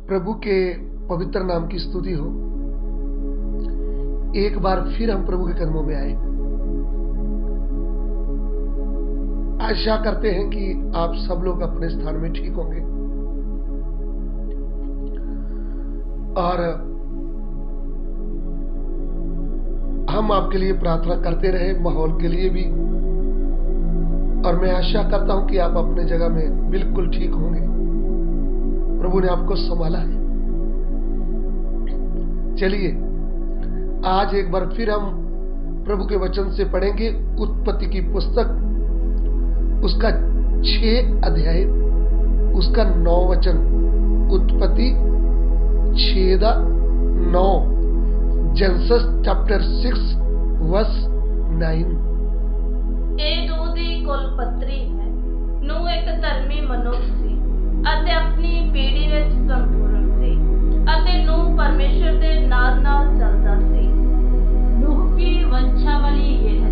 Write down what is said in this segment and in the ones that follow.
प्रभु के पवित्र नाम की स्तुति हो। एक बार फिर हम प्रभु के कदमों में आए। आशा करते हैं कि आप सब लोग अपने स्थान में ठीक होंगे और हम आपके लिए प्रार्थना करते रहे, माहौल के लिए भी। और मैं आशा करता हूं कि आप अपने जगह में बिल्कुल ठीक होंगे। प्रभु ने आपको संभाला है। चलिए आज एक बार फिर हम प्रभु के वचन से पढ़ेंगे उत्पत्ति की पुस्तक, उसका 6 अध्याय, उसका 9 वचन। उत्पत्ति 6:9, जेनेसिस चैप्टर 6 वर्स 9। ਇਹ ਨੂਹ ਦੀ ਕੁਲ ਪੱਤਰੀ ਹੈ। ਨੂਹ ਇੱਕ ਧਰਮੀ ਮਨੁੱਖ ਸੀ ਅਤੇ ਆਪਣੀ ਪੀੜ੍ਹੀ ਵਿੱਚ ਸੰਪੂਰਨ ਸੀ ਅਤੇ ਨੂਹ परमेश्वर ਦੇ ਨਾਲ-ਨਾਲ ਚੱਲਦਾ ਸੀ। नूह की वंशावली यह है।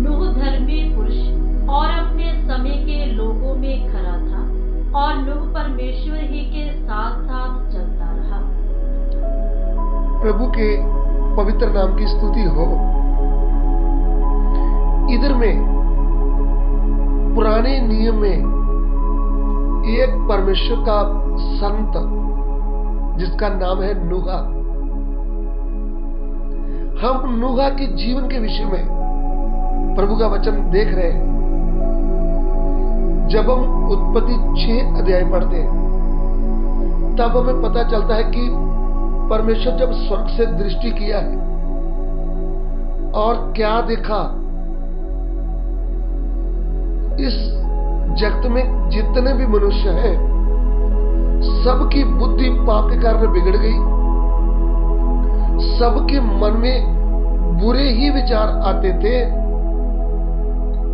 नूह धर्मी पुरुष और अपने समय के लोगों में खरा था और नूह परमेश्वर ही के साथ साथ चलता रहा। प्रभु के पवित्र नाम की स्तुति हो। इधर में पुराने नियम में एक परमेश्वर का संत जिसका नाम है नूह। हम नूह के जीवन के विषय में प्रभु का वचन देख रहे हैं। जब हम उत्पत्ति 6 अध्याय पढ़ते हैं तब हमें पता चलता है कि परमेश्वर जब स्वर्ग से दृष्टि किया है और क्या देखा, इस जगत में जितने भी मनुष्य हैं सबकी बुद्धि पाप के कारण बिगड़ गई। सबके मन में बुरे ही विचार आते थे।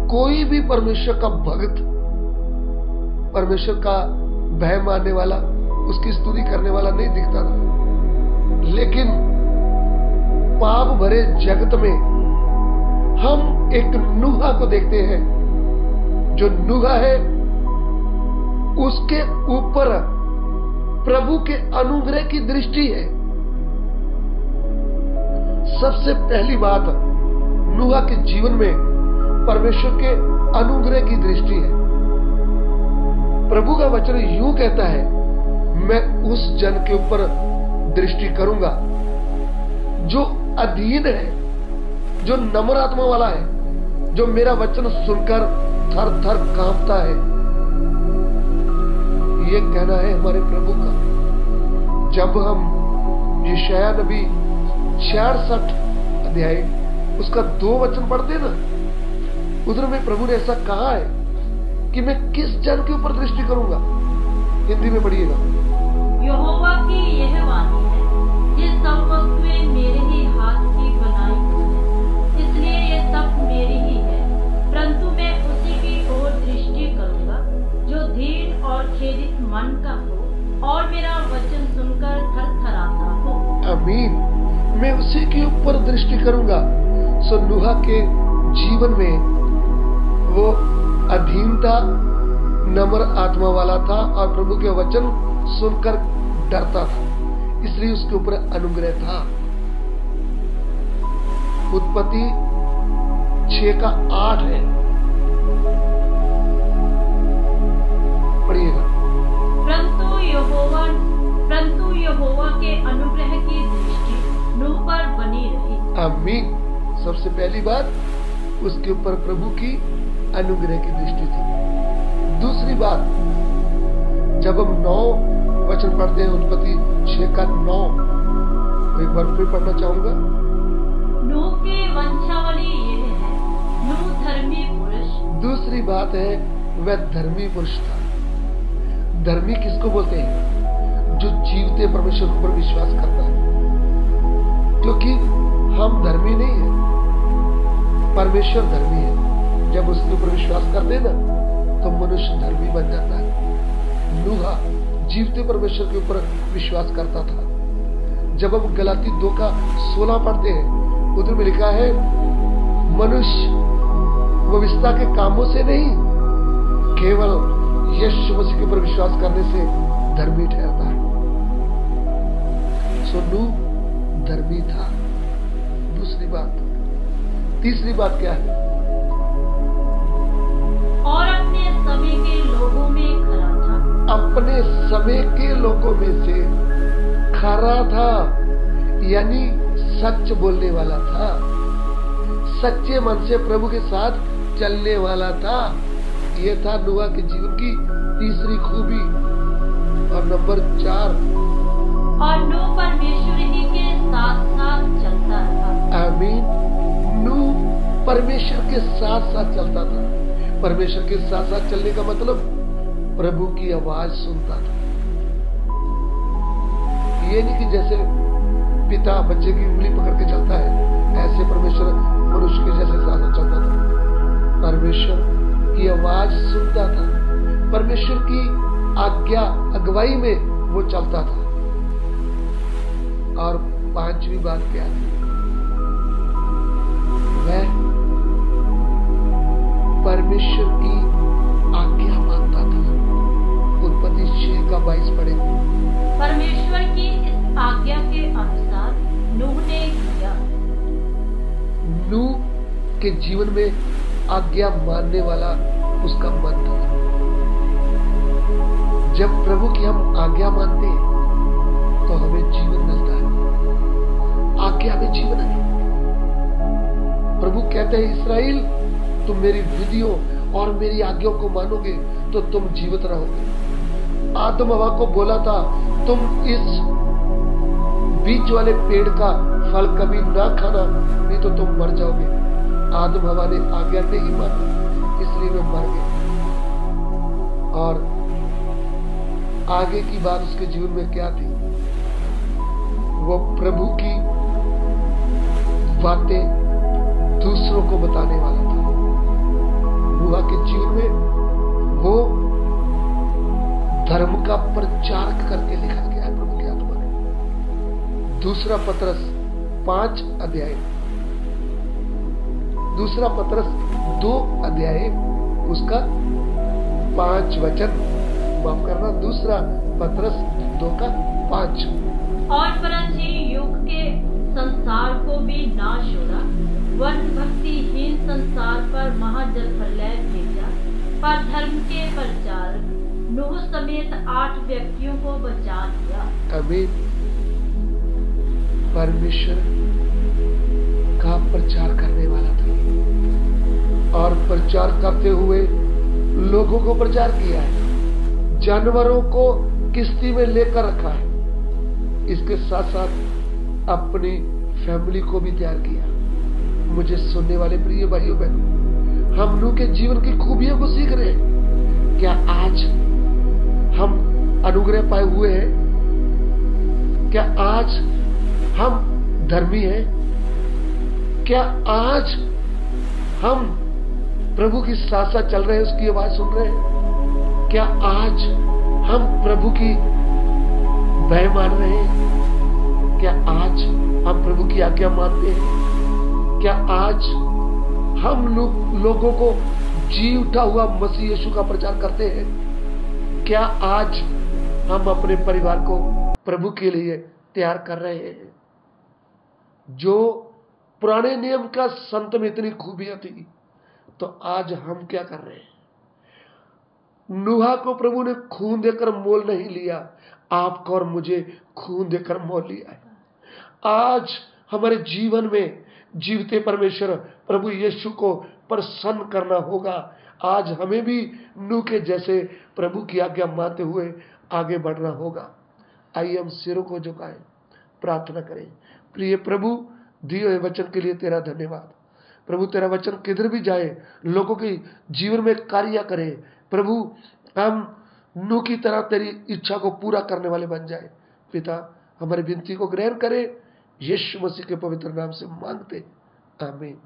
कोई भी परमेश्वर का भक्त, परमेश्वर का भय मानने वाला, उसकी स्तुति करने वाला नहीं दिखता था। लेकिन पाप भरे जगत में हम एक नूह को देखते हैं। जो नूह है उसके ऊपर प्रभु के अनुग्रह की दृष्टि है। सबसे पहली बात, नूह के जीवन में परमेश्वर के अनुग्रह की दृष्टि है। प्रभु का वचन यूं कहता है, मैं उस जन के ऊपर दृष्टि करूंगा जो अधीन है, जो नम्र आत्मा वाला है, जो मेरा वचन सुनकर थर थर कांपता है। ये कहना है हमारे प्रभु का। जब हम यशायाह नबी 66 अध्याय उसका 2 वचन पढ़ते ना, उधर में प्रभु ने ऐसा कहा है कि मैं किस जन के ऊपर दृष्टि करूंगा। हिंदी में पढ़िएगा। यहोवा की यह वाणी है, ये सब वस्तुएं मेरे ही हाथ की बनाई हुई है, इसलिए ये सब मेरी ही है। परंतु मैं उसी की ओर दृष्टि करूंगा जो धीर और खेदित मन का हो और मेरा वचन सुनकर थरथराता हो। आमीन। मैं उसी के ऊपर दृष्टि करूंगा। सो नूह के जीवन में वो अधीनता, नम्र आत्मा वाला था और प्रभु के वचन सुनकर डरता था, इसलिए उसके ऊपर अनुग्रह था। उत्पत्ति 6:8 है, पढ़िएगा। परंतु यहोवा के अनुग्रह की दृष्टि नूह पर बनी रही। आमीन। सबसे पहली बात, उसके ऊपर प्रभु की अनुग्रह की दृष्टि थी। दूसरी बात, जब हम 9 वचन पढ़ते हैं, उत्पत्ति 6:9, एक बार फिर पढ़ना चाहूंगा। नूह की वंशावली यह है, नूह धर्मी पुरुष। दूसरी बात है, वह धर्मी पुरुष था। धर्मी किसको बोलते हैं? जो जीवते परमेश्वर के ऊपर विश्वास करता है। क्योंकि हम धर्मी नहीं है, परमेश्वर धर्मी है। जब उसके ऊपर विश्वास करते हैं ना तो मनुष्य धर्मी बन जाता है। नूह जीवते परमेश्वर के ऊपर विश्वास करता था। जब हम गलाती 2:16 पढ़ते हैं, उधर में लिखा है, मनुष्य व्यवस्था के कामों से नहीं, केवल यीशु मसीह के ऊपर विश्वास करने से धर्मी ठहरता है। सो नूह धर्मी था। दूसरी बात। तीसरी बात क्या है? और अपने समय के लोगों में खरा था। अपने समय के लोगों में से खरा था, यानी सच बोलने वाला था, सच्चे मन से प्रभु के साथ चलने वाला था। यह था नूह के जीवन की तीसरी खूबी। और नंबर 4, और नूह परमेश्वर ही के साथ साथ चलता रहा। आमीन। नूह परमेश्वर के साथ साथ चलता था। परमेश्वर के साथ साथ चलने का मतलब प्रभु की आवाज सुनता था। ये नहीं कि जैसे पिता बच्चे की उंगली पकड़ के चलता है, ऐसे परमेश्वर मनुष्य के जैसे साथ साथ चलता था। परमेश्वर की आवाज सुनता था, परमेश्वर की आज्ञा अगुवाई में वो चलता था। और 5वीं बात क्या थी? वह परमेश्वर की आज्ञा मानता था। उत्पत्ति 6:22 पढ़े। परमेश्वर की इस आज्ञा के अनुसार नूह ने किया। नूह के जीवन में आज्ञा मानने वाला उसका मन था। जब प्रभु की हम आज्ञा मानते हैं तो हमें जीवन मिलता है। आज्ञा में जीवन है। प्रभु कहते हैं, इस्राएल तुम मेरी विधियों और मेरी आज्ञाओं को मानोगे तो तुम जीवित रहोगे। आदम हवा को बोला था, तुम इस बीच वाले पेड़ का फल कभी ना खाना, नहीं तो तुम मर जाओगे। आदम हवा ने आज्ञा नहीं मानी, इसलिए वे मर गए। और आगे की बात उसके जीवन में क्या थी? वो प्रभु की बातें दूसरों को बताने वाला था। नूह के जीवन में वो धर्म का प्रचार करके लिखा गया है प्रभु की आत्मा ने। दूसरा पतरस 5 अध्याय, दूसरा पतरस 2 अध्याय उसका 5 वचन, माफ करना, दूसरा पतरस 2 का 5। और परंतु युग के संसार को भी ना छोड़ा, वर्ण भक्तिहीन संसार पर महाजल प्रलय भेजा, पर धर्म के प्रचारक नूह समेत 8 व्यक्तियों को बचा लिया। आमीन। परमेश्वर का प्रचार करने वाला था और प्रचार करते हुए लोगों को प्रचार किया है। जानवरों को किश्ती में लेकर रखा है, इसके साथ साथ अपनी फैमिली को भी तैयार किया। मुझे सुनने वाले प्रिय भाइयों बहनों, हम नूह के जीवन की खूबियों को सीख रहे हैं। क्या आज हम अनुग्रह पाए हुए हैं? क्या आज हम धर्मी हैं? क्या आज हम प्रभु की साथ साथ चल रहे हैं, उसकी आवाज सुन रहे हैं? क्या आज हम प्रभु की भय मान रहे हैं? क्या आज हम प्रभु की आज्ञा मानते हैं? क्या आज हम लोगों को जी उठा हुआ मसीह यीशु का प्रचार करते हैं? क्या आज हम अपने परिवार को प्रभु के लिए तैयार कर रहे हैं? जो पुराने नियम का संत में इतनी खूबियां थी, तो आज हम क्या कर रहे हैं? नूह को प्रभु ने खून देकर मोल नहीं लिया, आपको और मुझे खून देकर मोल लिया है। आज हमारे जीवन में जीवते परमेश्वर प्रभु यीशु को प्रसन्न करना होगा। आज हमें भी नूह के जैसे प्रभु की आज्ञा मानते हुए आगे बढ़ना होगा। आइए हम सिरों को झुकाएं, प्रार्थना करें। प्रिय प्रभु, दिए हुए वचन के लिए तेरा धन्यवाद। प्रभु, तेरा वचन किधर भी जाए, लोगों के जीवन में कार्य करे। प्रभु, हम नूह की तरह तेरी इच्छा को पूरा करने वाले बन जाए। पिता, हमारी विनती को ग्रहण करे, यीशु मसीह के पवित्र नाम से मांगते, आमीन।